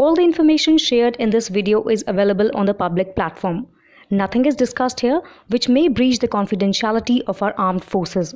All the information shared in this video is available on the public platform. Nothing is discussed here which may breach the confidentiality of our armed forces.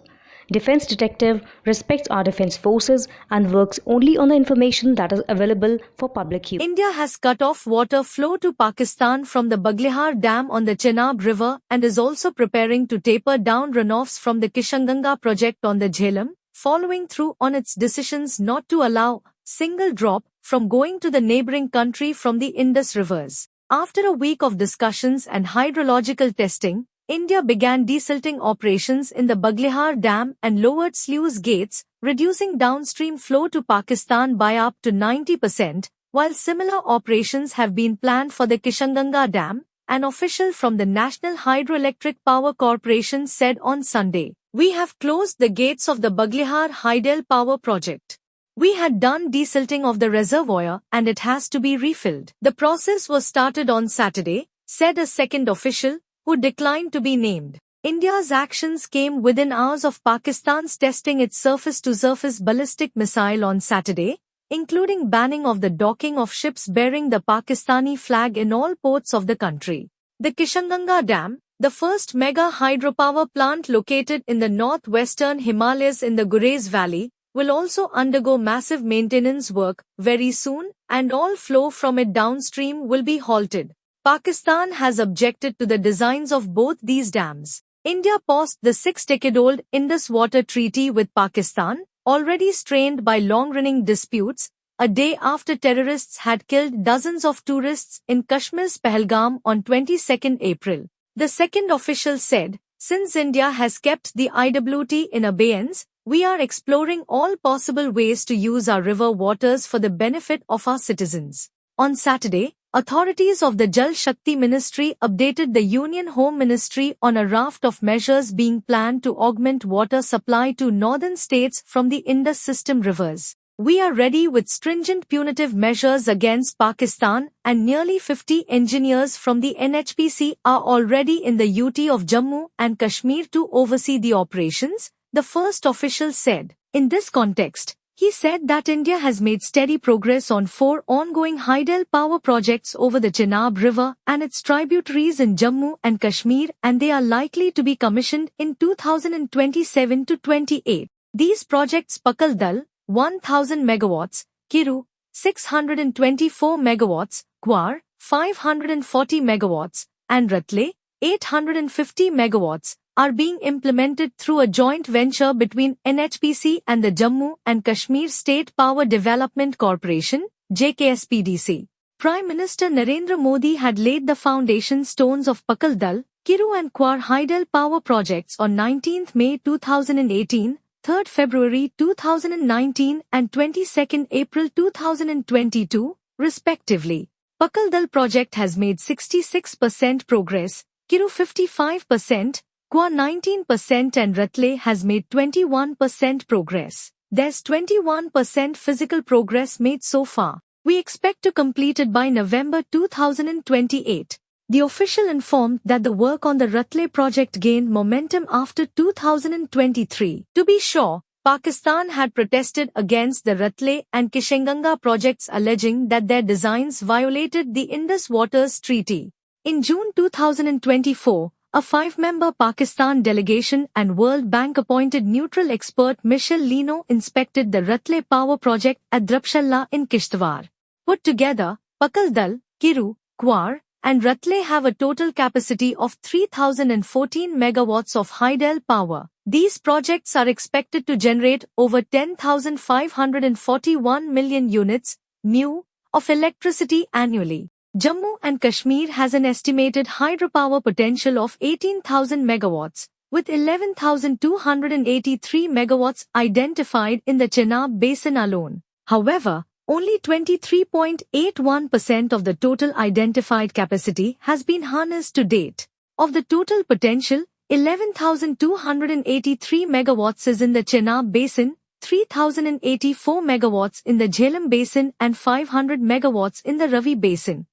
Defense Detective respects our defense forces and works only on the information that is available for public use. India has cut off water flow to Pakistan from the Baglihar Dam on the Chenab River and is also preparing to taper down runoffs from the Kishanganga project on the Jhelum, following through on its decisions not to allow single drop from going to the neighboring country from the Indus rivers. After a week of discussions and hydrological testing, India began desilting operations in the Baglihar Dam and lowered sluice gates, reducing downstream flow to Pakistan by up to 90%, while similar operations have been planned for the Kishanganga Dam, an official from the National Hydroelectric Power Corporation said on Sunday. "We have closed the gates of the Baglihar Hydel Power Project. We had done desilting of the reservoir and it has to be refilled. The process was started on Saturday," said a second official, who declined to be named. India's actions came within hours of Pakistan's testing its surface-to-surface ballistic missile on Saturday, including banning of the docking of ships bearing the Pakistani flag in all ports of the country. The Kishanganga Dam, the first mega hydropower plant located in the northwestern Himalayas in the Gurez Valley, will also undergo massive maintenance work very soon, and all flow from it downstream will be halted. Pakistan has objected to the designs of both these dams. India paused the 6-decade-old Indus Water Treaty with Pakistan, already strained by long-running disputes, a day after terrorists had killed dozens of tourists in Kashmir's Pahalgam on 22 April. The second official said, "Since India has kept the IWT in abeyance, we are exploring all possible ways to use our river waters for the benefit of our citizens." On Saturday, authorities of the Jal Shakti Ministry updated the Union Home Ministry on a raft of measures being planned to augment water supply to northern states from the Indus system rivers. "We are ready with stringent punitive measures against Pakistan, and nearly 50 engineers from the NHPC are already in the UT of Jammu and Kashmir to oversee the operations," the first official said. In this context, he said that India has made steady progress on 4 ongoing Hydel power projects over the Chenab River and its tributaries in Jammu and Kashmir, and they are likely to be commissioned in 2027 to 28. These projects Pakal Dal, 1000 megawatts, Kiru, 624 megawatts, Kwar, 540 megawatts, and Ratle, 850 megawatts, are being implemented through a joint venture between NHPC and the Jammu and Kashmir State Power Development Corporation, JKSPDC. Prime Minister Narendra Modi had laid the foundation stones of Pakal Dal, Kiru and Kwar Hydel power projects on 19 May 2018, 3 February 2019 and 22 April 2022, respectively. Pakal Dal project has made 66% progress, Kiru 55%, Kwar 19% and Ratle has made 21% progress. There's 21% physical progress made so far. We expect to complete it by November 2028. The official informed that the work on the Ratle project gained momentum after 2023. To be sure, Pakistan had protested against the Ratle and Kishanganga projects, alleging that their designs violated the Indus Waters Treaty. In June 2024, a 5-member Pakistan delegation and World Bank-appointed neutral expert Michel Lino inspected the Ratle power project at Drabshalla in Kishtwar. Put together, Pakal Dal, Kiru, Kwar, and Ratle have a total capacity of 3014 megawatts of Hydel power. These projects are expected to generate over 10,541 million units, MU, of electricity annually. Jammu and Kashmir has an estimated hydropower potential of 18,000 megawatts, with 11,283 megawatts identified in the Chenab Basin alone. However, only 23.81% of the total identified capacity has been harnessed to date. Of the total potential, 11,283 megawatts is in the Chenab Basin, 3,084 megawatts in the Jhelum Basin and 500 megawatts in the Ravi Basin.